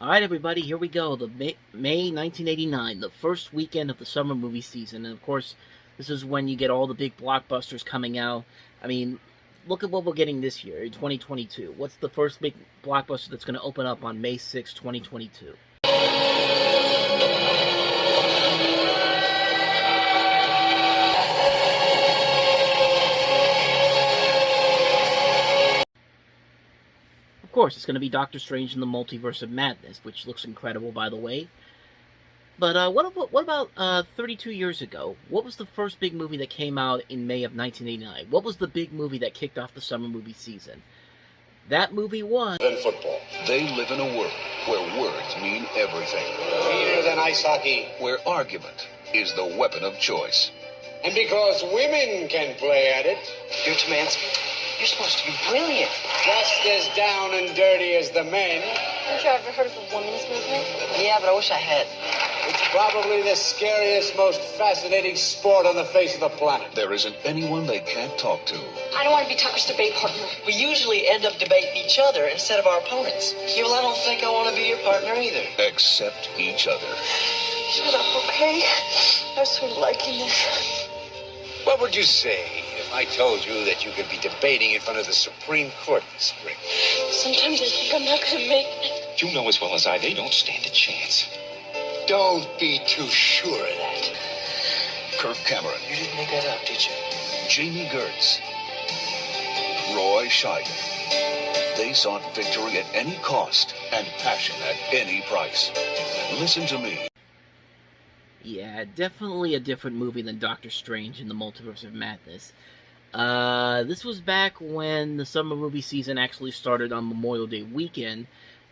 Alright, everybody, here we go. The May 1989, the first weekend of the summer movie season. And of course, this is when you get all the big blockbusters coming out. I mean, look at what we're getting this year, in 2022. What's the first big blockbuster that's going to open up on May 6, 2022? Of course, it's going to be Doctor Strange in the Multiverse of Madness, which looks incredible, by the way. But what about 32 years ago? What was the first big movie that came out in May of 1989? What was the big movie that kicked off the summer movie season? That movie was... Than football. They live in a world where words mean everything. Meaner than ice hockey. Where argument is the weapon of choice. And because women can play at it... You're to Mansfield. You're supposed to be brilliant. Just as down and dirty as the men. Haven't you ever heard of the women's movement? Yeah, but I wish I had. It's probably the scariest, most fascinating sport on the face of the planet. There isn't anyone they can't talk to. I don't want to be Tucker's debate partner. We usually end up debating each other instead of our opponents. Yeah, well, I don't think I want to be your partner either. Except each other. Shut up, okay? I was sort of liking this. What would you say if I told you that you could be debating in front of the Supreme Court this spring? Sometimes I think I'm not going to make it. You know as well as I, they don't stand a chance. Don't be too sure of that. Kirk Cameron. You didn't make that up, did you? Jami Gertz. Roy Schieder. They sought victory at any cost and passion at any price. Listen to me. Yeah, definitely a different movie than Doctor Strange in the Multiverse of Madness. This was back when the summer movie season actually started on Memorial Day weekend,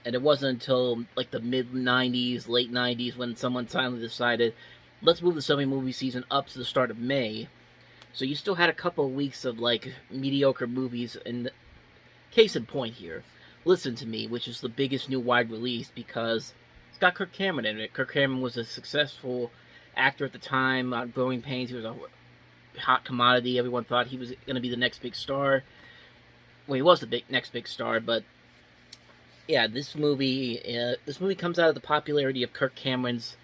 and it wasn't until, like, the mid-90s, late 90s, when someone finally decided, let's move the summer movie season up to the start of May. So you still had a couple of weeks of, like, mediocre movies, and case in point here, Listen to Me, which is the biggest new wide release, because it's got Kirk Cameron in it. Kirk Cameron was a successful actor at the time on Growing Pains. He was a hot commodity. Everyone thought he was going to be the next big star. Well, he was the next big star, but yeah, this movie comes out of the popularity of Kirk Cameron's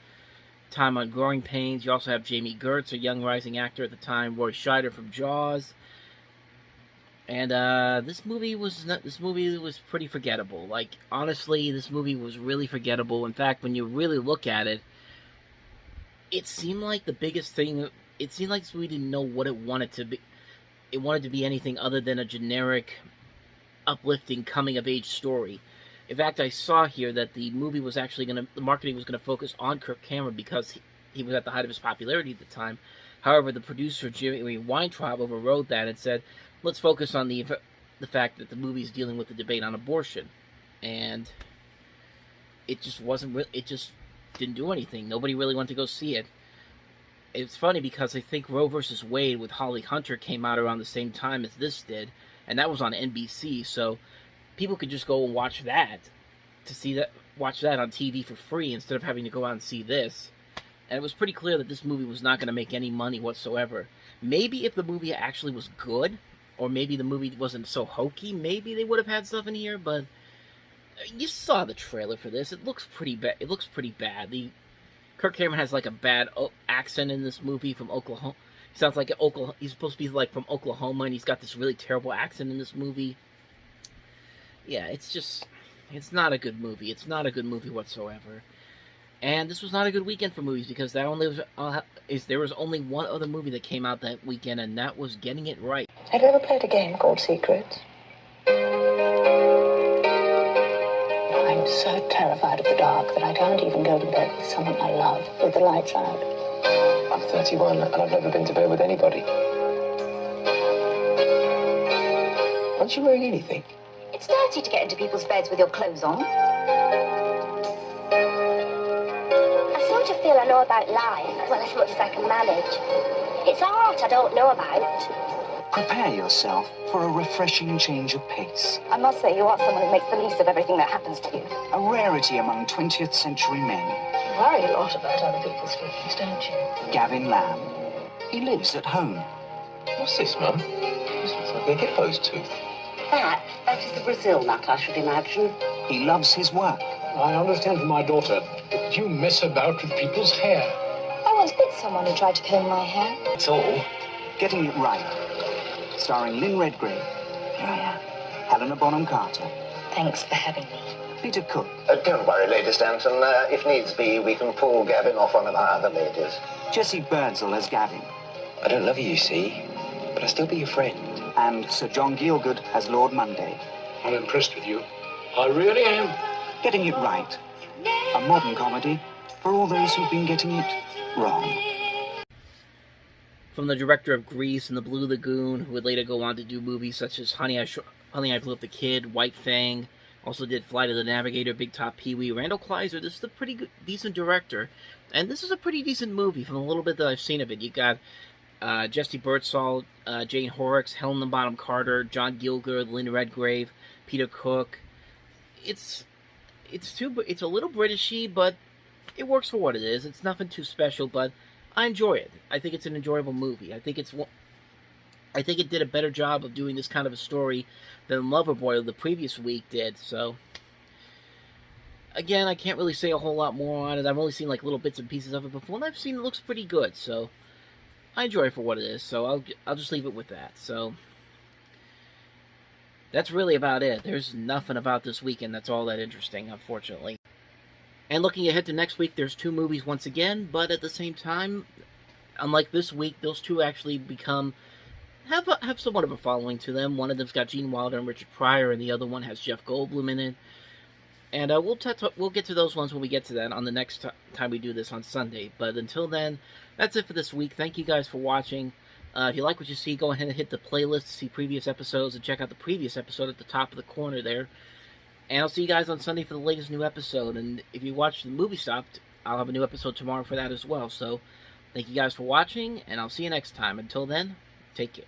time on Growing Pains. You also have Jami Gertz, a young rising actor at the time, Roy Schieder from Jaws. And this movie was pretty forgettable. Like, honestly, this movie was really forgettable. In fact, when you really look at it, it seemed like the biggest thing. It seemed like this movie didn't know what it wanted to be. It wanted to be anything other than a generic, uplifting coming-of-age story. In fact, I saw here that the movie was actually the marketing was gonna focus on Kirk Cameron because he was at the height of his popularity at the time. However, the producer Jimmy Weintraub overrode that and said, let's focus on the fact that the movie is dealing with the debate on abortion, and it just wasn't. It just didn't do anything. Nobody really wanted to go see it. It's funny because I think Roe vs. Wade with Holly Hunter came out around the same time as this did, and that was on NBC. So people could just go and watch that on TV for free instead of having to go out and see this. And it was pretty clear that this movie was not going to make any money whatsoever. Maybe if the movie actually was good, or maybe the movie wasn't so hokey, maybe they would have had stuff in here, but you saw the trailer for this. It looks pretty bad. It looks pretty bad. Kirk Cameron has like a bad accent in this movie from Oklahoma. He sounds like he's supposed to be like from Oklahoma, and he's got this really terrible accent in this movie. Yeah, it's not a good movie. It's not a good movie whatsoever. And this was not a good weekend for movies because there was only one other movie that came out that weekend, and that was Getting It Right. Have you ever played a game called Secrets? I'm so terrified of the dark that I can't even go to bed with someone I love with the lights out. I'm 31 and I've never been to bed with anybody. Aren't you wearing anything? It's dirty to get into people's beds with your clothes on. I sort of feel I know about life, well, as much as I can manage. It's art I don't know about. Prepare yourself for a refreshing change of pace. I must say, you are someone who makes the least of everything that happens to you. A rarity among 20th century men. You worry a lot about other people's feelings, don't you? Gavin Lamb. He lives at home. What's this, Mum? This looks like a hippo's tooth. That is the Brazil nut, I should imagine. He loves his work. I understand from my daughter that you mess about with people's hair. I once bit someone who tried to comb my hair. It's all Getting It Right, starring Lynn Redgrave, Helena Bonham Carter. Thanks for having me. Peter Cook. Don't worry, Lady Stanton. If needs be, we can pull Gavin off one of our other ladies. Jesse Birdsall as Gavin. I don't love you see, but I'll still be your friend. And Sir John Gielgud as Lord Monday. I'm impressed with you. I really am. Getting It Right, a modern comedy for all those who've been getting it wrong. From the director of Grease and The Blue Lagoon, who would later go on to do movies such as Honey, I Blew Up the Kid, White Fang, also did Flight of the Navigator, Big Top Pee-wee, Randall Kleiser. This is a pretty good, decent director, and this is a pretty decent movie from the little bit that I've seen of it. You got Jesse Birdsall, Jane Horrocks, Helena Bonham Carter, John Gielgud, Lynn Redgrave, Peter Cook. It's a little Britishy, but it works for what it is. It's nothing too special, but I enjoy it. I think it's an enjoyable movie. I think it did a better job of doing this kind of a story than Loverboy the previous week did. So again, I can't really say a whole lot more on it. I've only seen like little bits and pieces of it before, and I've seen it looks pretty good. So I enjoy it for what it is. So I'll just leave it with that. So that's really about it. There's nothing about this weekend that's all that interesting, unfortunately. And looking ahead to next week, there's 2 movies once again, but at the same time, unlike this week, those 2 actually have somewhat of a following to them. One of them's got Gene Wilder and Richard Pryor, and the other one has Jeff Goldblum in it. And we'll get to those ones when we get to that on the next time we do this on Sunday. But until then, that's it for this week. Thank you guys for watching. If you like what you see, go ahead and hit the playlist to see previous episodes and check out the previous episode at the top of the corner there. And I'll see you guys on Sunday for the latest new episode. And if you watch the movie stopped, I'll have a new episode tomorrow for that as well. So thank you guys for watching, and I'll see you next time. Until then, take care.